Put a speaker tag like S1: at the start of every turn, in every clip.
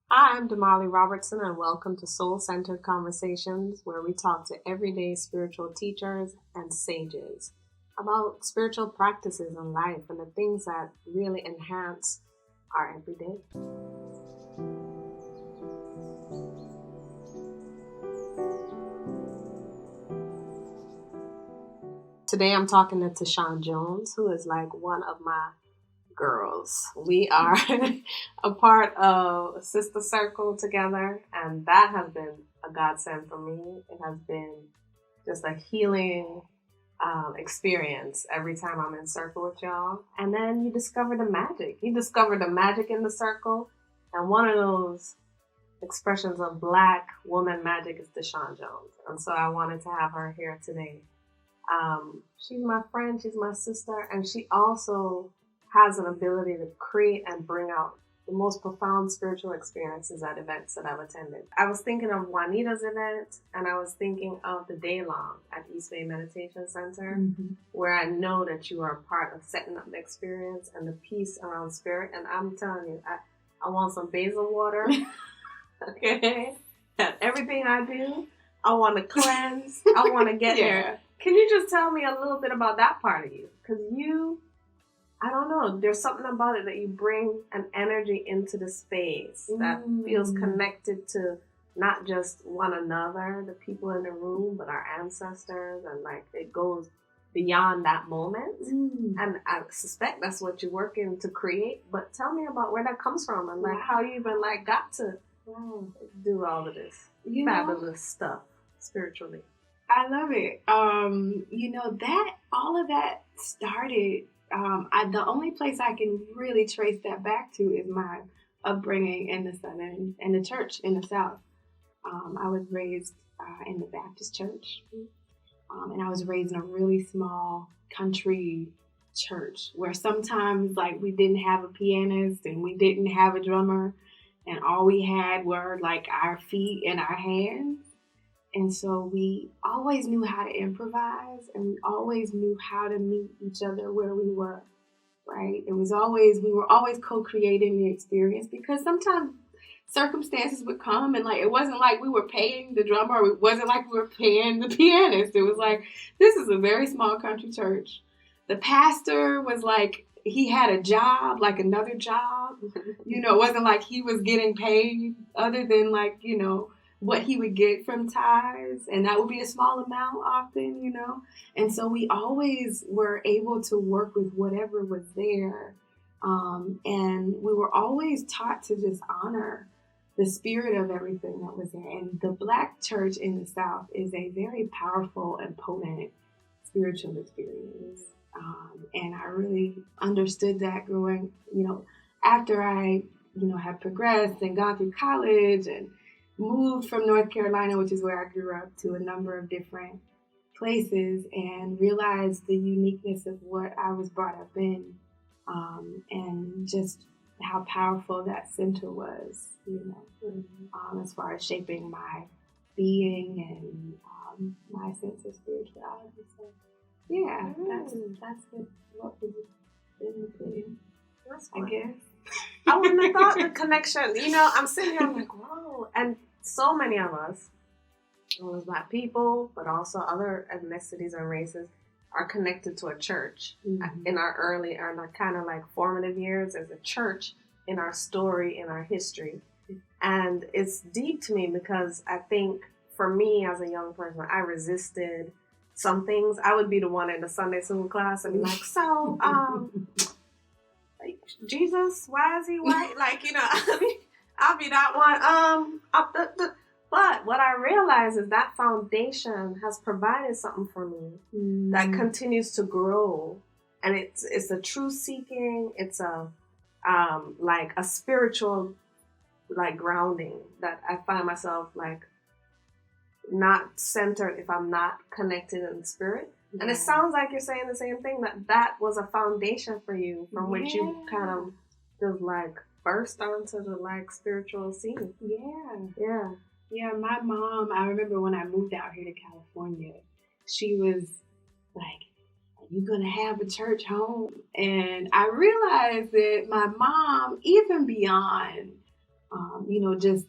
S1: Hi, I'm Damali Robertson, and welcome to Soul Centered Conversations, where we talk to everyday spiritual teachers and sages about spiritual practices in life and the things that really enhance our everyday. Today, I'm talking to Teshone Jones, who is like one of my girls. We are a part of Sister Circle together, and that has been a godsend for me. It has been just a healing experience every time I'm in circle with y'all. And then you discover the magic. You discover the magic in the circle, and one of those expressions of Black woman magic is Teshone Jones. And so I wanted to have her here today. She's my friend, she's my sister, and she also has an ability to create and bring out the most profound spiritual experiences at events that I've attended. I was thinking of Juanita's event, and I was thinking of the Day Long at East Bay Meditation Center, where I know that you are a part of setting up the experience and the peace around spirit. And I'm telling you, I want some basil water, okay? And everything I do, I want to cleanse. I want to get there. Can you just tell me a little bit about that part of you? Because I don't know, there's something about it that you bring an energy into the space that feels connected to not just one another, the people in the room, but our ancestors, and like it goes beyond that moment. And I suspect that's what you're working to create. But tell me about where that comes from and like how you even like got to do all of this fabulous stuff spiritually.
S2: I love it. That all of that started. The only place I can really trace that back to is my upbringing in the Southern and the church in the South. I was raised in the Baptist church, and I was raised in a really small country church where sometimes like we didn't have a pianist and we didn't have a drummer, and all we had were like our feet and our hands. And so we always knew how to improvise, and we always knew how to meet each other where we were, right? We were always co-creating the experience because sometimes circumstances would come and like, it wasn't like we were paying the drummer, or it wasn't like we were paying the pianist. It was like, this is a very small country church. The pastor was like, he had a job, like another job. It wasn't like he was getting paid other than like, what he would get from tithes, and that would be a small amount often, And so we always were able to work with whatever was there. And we were always taught to just honor the spirit of everything that was there. And the Black church in the South is a very powerful and potent spiritual experience. And I really understood that growing, after I, had progressed and gone through college and moved from North Carolina, which is where I grew up, to a number of different places and realized the uniqueness of what I was brought up in, and just how powerful that center was, as far as shaping my being and my sense of spirituality. So, yeah, that's what was in the pudding, I guess.
S1: I wouldn't have thought the connection. I'm sitting here, I'm like, whoa. And so many of us, as Black people, but also other ethnicities and races, are connected to a church in our kind of like formative years. There's a church in our story, in our history. And it's deep to me because I think for me as a young person, I resisted some things. I would be the one in the Sunday school class and be like, so, like, Jesus, why is he white? Like, I'll be that one. But what I realize is that foundation has provided something for me that continues to grow, and it's a true seeking. It's a like a spiritual like grounding that I find myself like not centered if I'm not connected in the spirit. Yeah. And it sounds like you're saying the same thing, that was a foundation for you from which you kind of just like burst onto the like spiritual scene.
S2: Yeah, my mom, I remember when I moved out here to California, she was like, are you going to have a church home? And I realized that my mom, even beyond just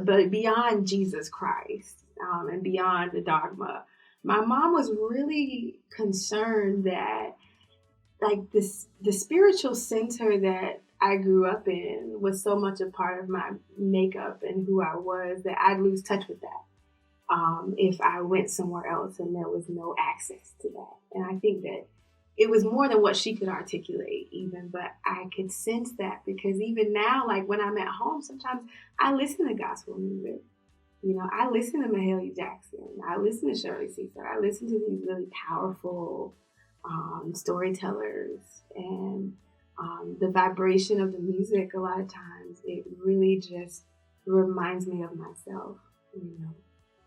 S2: but beyond Jesus Christ, and beyond the dogma. My mom was really concerned that like the spiritual center that I grew up in was so much a part of my makeup and who I was that I'd lose touch with that if I went somewhere else and there was no access to that. And I think that it was more than what she could articulate even, but I could sense that because even now, like when I'm at home, sometimes I listen to gospel music. I listen to Mahalia Jackson. I listen to Shirley Caesar. I listen to these really powerful storytellers, and the vibration of the music. A lot of times, it really just reminds me of myself.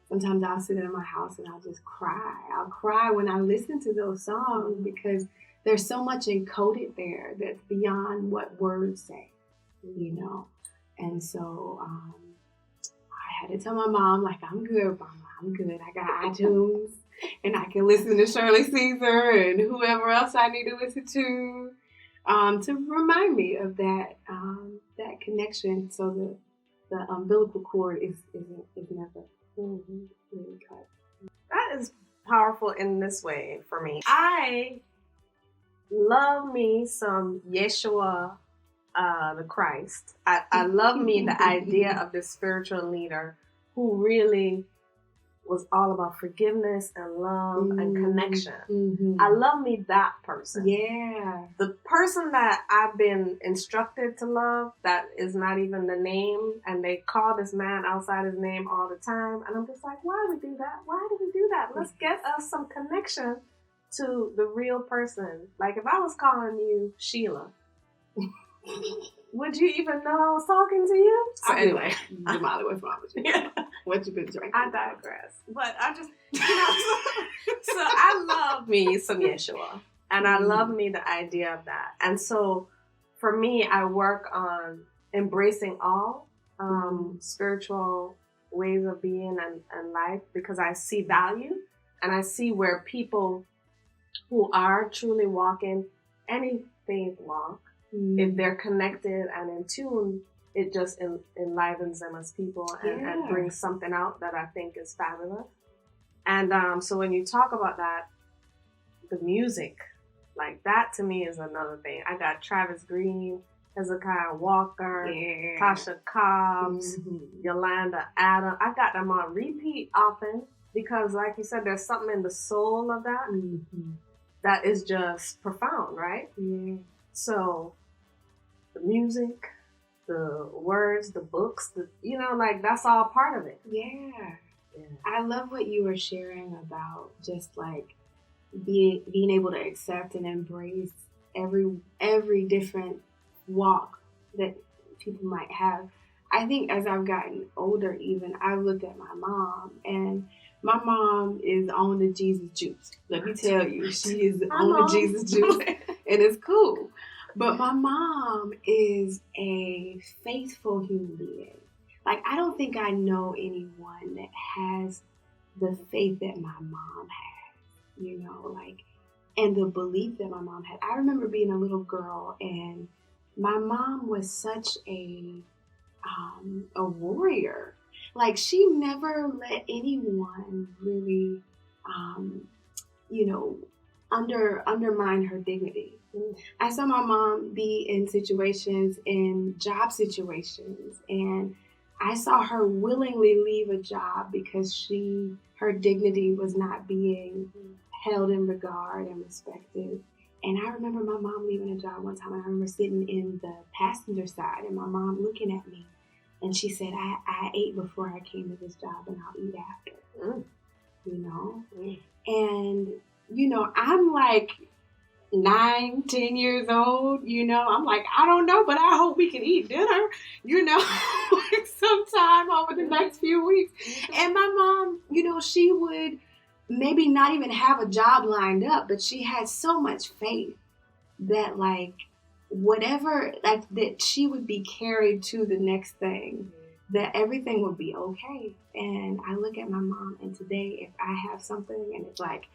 S2: Sometimes I'll sit in my house and I'll just cry. I'll cry when I listen to those songs because there's so much encoded there that's beyond what words say. And so I had to tell my mom, like, I'm good, Mama. I'm good. I got iTunes. And I can listen to Shirley Caesar and whoever else I need to listen to remind me of that connection, so the umbilical cord is never really cut.
S1: That is powerful in this way for me. I love me some Yeshua, the Christ. I love me the idea of this spiritual leader who really was all about forgiveness and love and connection. Mm-hmm. I love me that person.
S2: Yeah.
S1: The person that I've been instructed to love, that is not even the name, and they call this man outside his name all the time. And I'm just like, why do we do that? Why do we do that? Let's get us some connection to the real person. Like if I was calling you Sheila, would you even know I was talking to you?
S2: So anyway, Jamali, what's wrong with you? Yeah. What you been drinking?
S1: I digress. But I just, so I love me some Yeshua. And I love me the idea of that. And so for me, I work on embracing all spiritual ways of being and life because I see value and I see where people who are truly walking any faith walk, if they're connected and in tune, it just enlivens them as people and brings something out that I think is fabulous. And so when you talk about that, the music, like that to me is another thing. I got Travis Green, Hezekiah Walker, Tasha Cobbs, Yolanda Adams. I got them on repeat often because, like you said, there's something in the soul of that that is just profound, right?
S2: Yeah.
S1: So the music, the words, the books, like that's all part of it.
S2: Yeah. I love what you were sharing about just like being able to accept and embrace every different walk that people might have. I think as I've gotten older, even I've looked at my mom, and my mom is on the Jesus juice. Let me tell you, she is on the Jesus juice, and it's cool. But my mom is a faithful human being. Like, I don't think I know anyone that has the faith that my mom has, and the belief that my mom had. I remember being a little girl, and my mom was such a warrior. Like, she never let anyone really, undermine her dignity. I saw my mom be in job situations, and I saw her willingly leave a job because her dignity was not being held in regard and respected. And I remember my mom leaving a job one time, and I remember sitting in the passenger side and my mom looking at me, and she said, I ate before I came to this job and I'll eat after. And, I'm like 9, 10 years old, I'm like, I don't know, but I hope we can eat dinner, sometime over the next few weeks. And my mom, she would maybe not even have a job lined up, but she had so much faith that that she would be carried to the next thing, that everything would be okay. And I look at my mom, and today, if I have something and it's like,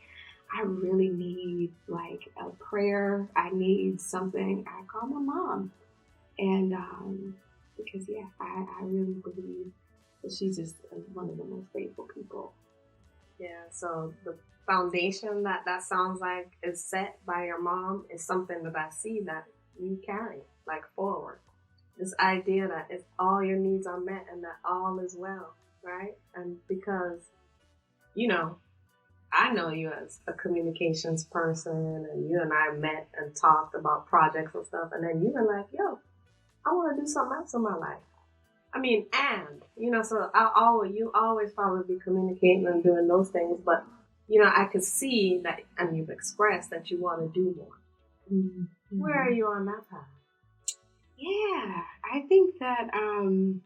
S2: I really need a prayer, I need something, I call my mom. And because yeah, I really believe that she's just one of the most faithful people.
S1: Yeah, so the foundation that sounds like is set by your mom is something that I see that you carry like forward. This idea that if all your needs are met and that all is well, right? And because, you know, I know you as a communications person, and you and I met and talked about projects and stuff, and then you were like, yo, I want to do something else in my life. I mean, and, so you always probably be communicating and doing those things, but, I could see that, and you've expressed that you want to do more. Mm-hmm. Where are you on that path?
S2: Yeah, I think that, on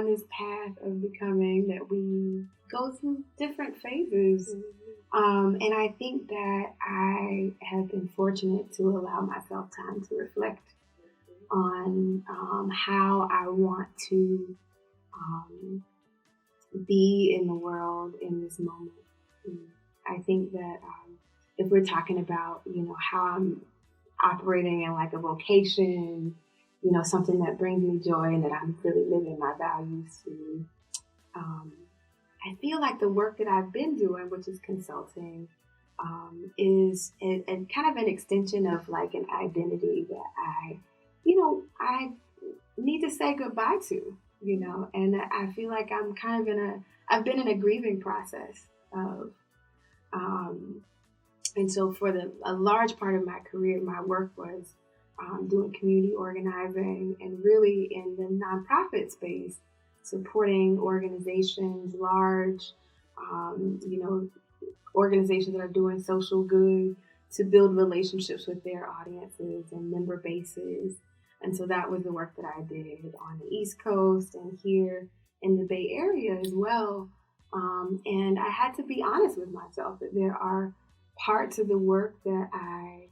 S2: this path of becoming, that we go through different phases. Mm-hmm. And I think that I have been fortunate to allow myself time to reflect on how I want to be in the world in this moment. I think that if we're talking about, how I'm operating in like a vocation, something that brings me joy and that I'm really living my values through, I feel like the work that I've been doing, which is consulting, is a kind of an extension of like an identity that I need to say goodbye to, and I feel like I'm kind of I've been in a grieving process of, and so for a large part of my career, my work was doing community organizing and really in the nonprofit space, supporting organizations, large, organizations that are doing social good to build relationships with their audiences and member bases. And so that was the work that I did on the East Coast and here in the Bay Area as well. And I had to be honest with myself that there are parts of the work that I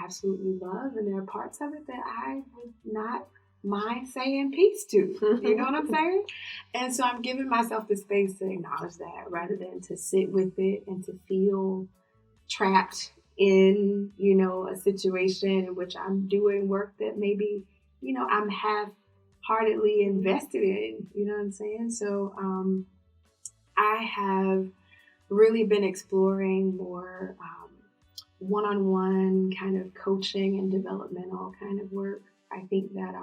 S2: absolutely love, and there are parts of it that I would not mind saying peace to. You know what I'm saying? And so I'm giving myself the space to acknowledge that rather than to sit with it and to feel trapped in, a situation in which I'm doing work that maybe, I'm half-heartedly invested in. You know what I'm saying? So I have really been exploring more one-on-one kind of coaching and developmental kind of work. I think that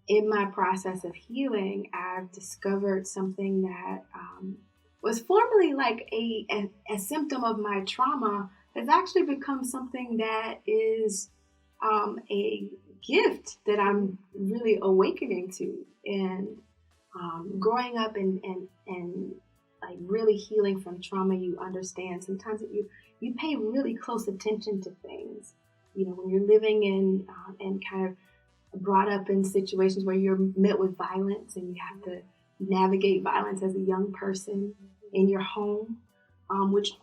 S2: in my process of healing, I've discovered something that was formerly like a symptom of my trauma has actually become something that is a gift that I'm really awakening to. And growing up and like really healing from trauma, you understand sometimes that you pay really close attention to things. When you're living in and kind of brought up in situations where you're met with violence and you have to navigate violence as a young person in your home, which,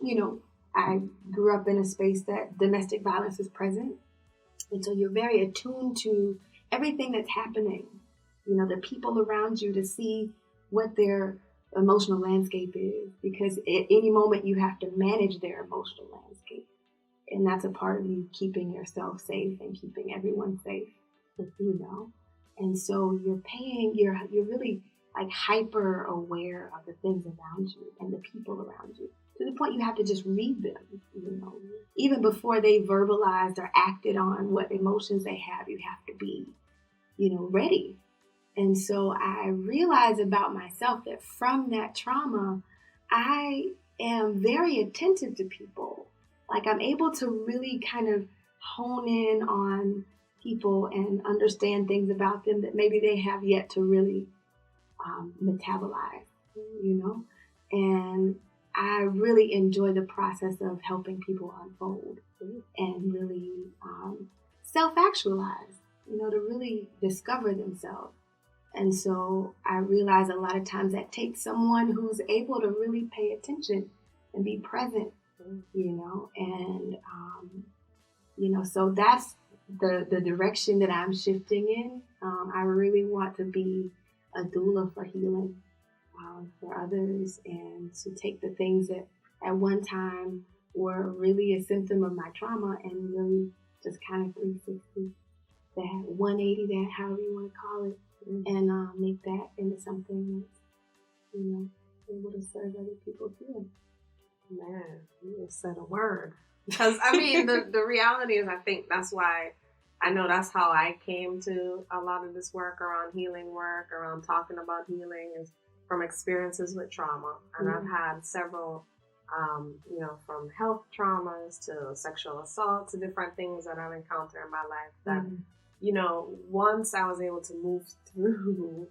S2: I grew up in a space that domestic violence is present. And so you're very attuned to everything that's happening, the people around you, to see what their emotional landscape is, because at any moment you have to manage their emotional landscape. And that's a part of you keeping yourself safe and keeping everyone safe, And so you're really like hyper aware of the things around you and the people around you, to the point you have to just read them, even before they verbalized or acted on what emotions they have. You have to be, ready. And so I realized about myself that from that trauma, I am very attentive to people. Like I'm able to really kind of hone in on people and understand things about them that maybe they have yet to really metabolize, And I really enjoy the process of helping people unfold and really self-actualize, to really discover themselves. And so I realize a lot of times that takes someone who's able to really pay attention and be present, and, so that's the direction that I'm shifting in. I really want to be a doula for healing for others, and to take the things that at one time were really a symptom of my trauma and really just kind of 360. that 180, that however you want to call it, and make that into something that's, able to serve other people too.
S1: Man, you just said a word. Because, I mean, the reality is, I think that's why, I know that's how I came to a lot of this work around healing work, around talking about healing, is from experiences with trauma. And I've had several, from health traumas to sexual assault to different things that I've encountered in my life that, once I was able to move through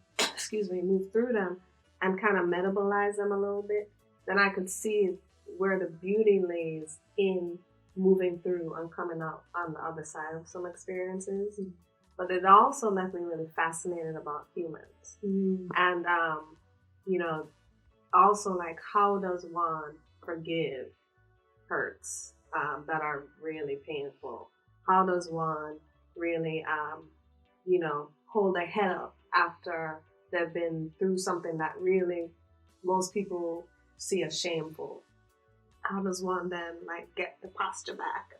S1: them and kind of metabolize them a little bit, then I could see where the beauty lays in moving through and coming out on the other side of some experiences. But it also left me really fascinated about humans. And, also like, how does one forgive hurts that are really painful? How does one really, hold their head up after they've been through something that really most people see as shameful? How does one then get the posture back?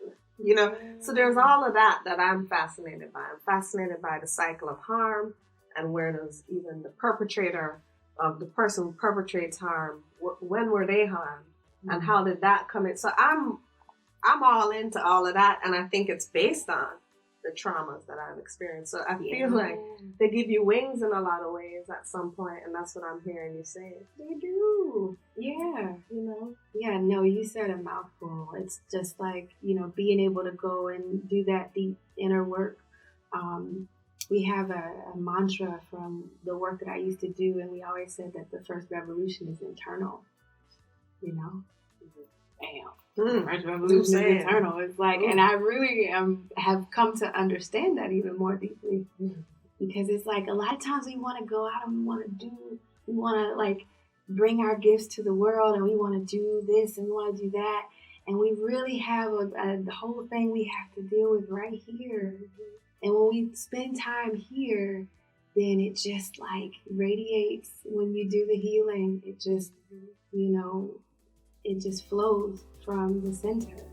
S1: So there's all of that I'm fascinated by. I'm fascinated by the cycle of harm, and where does even the perpetrator of the person who perpetrates harm, when were they harmed, and how did that come in? So I'm all into all of that, and I think it's based on the traumas that I've experienced. So I feel like they give you wings in a lot of ways at some point, and that's what I'm hearing you say.
S2: They do. Yeah. Yeah, no, you said a mouthful. It's just like, being able to go and do that deep inner work. We have a mantra from the work that I used to do, and we always said that the first revolution is internal. Bam. First revolution is internal. It's like, and I really have come to understand that even more deeply, because it's like a lot of times we want to go out and we want to bring our gifts to the world, and we want to do this and we want to do that, and we really have the whole thing we have to deal with right here. And when we spend time here, then it just radiates. When you do the healing, it just, it just flows from the center.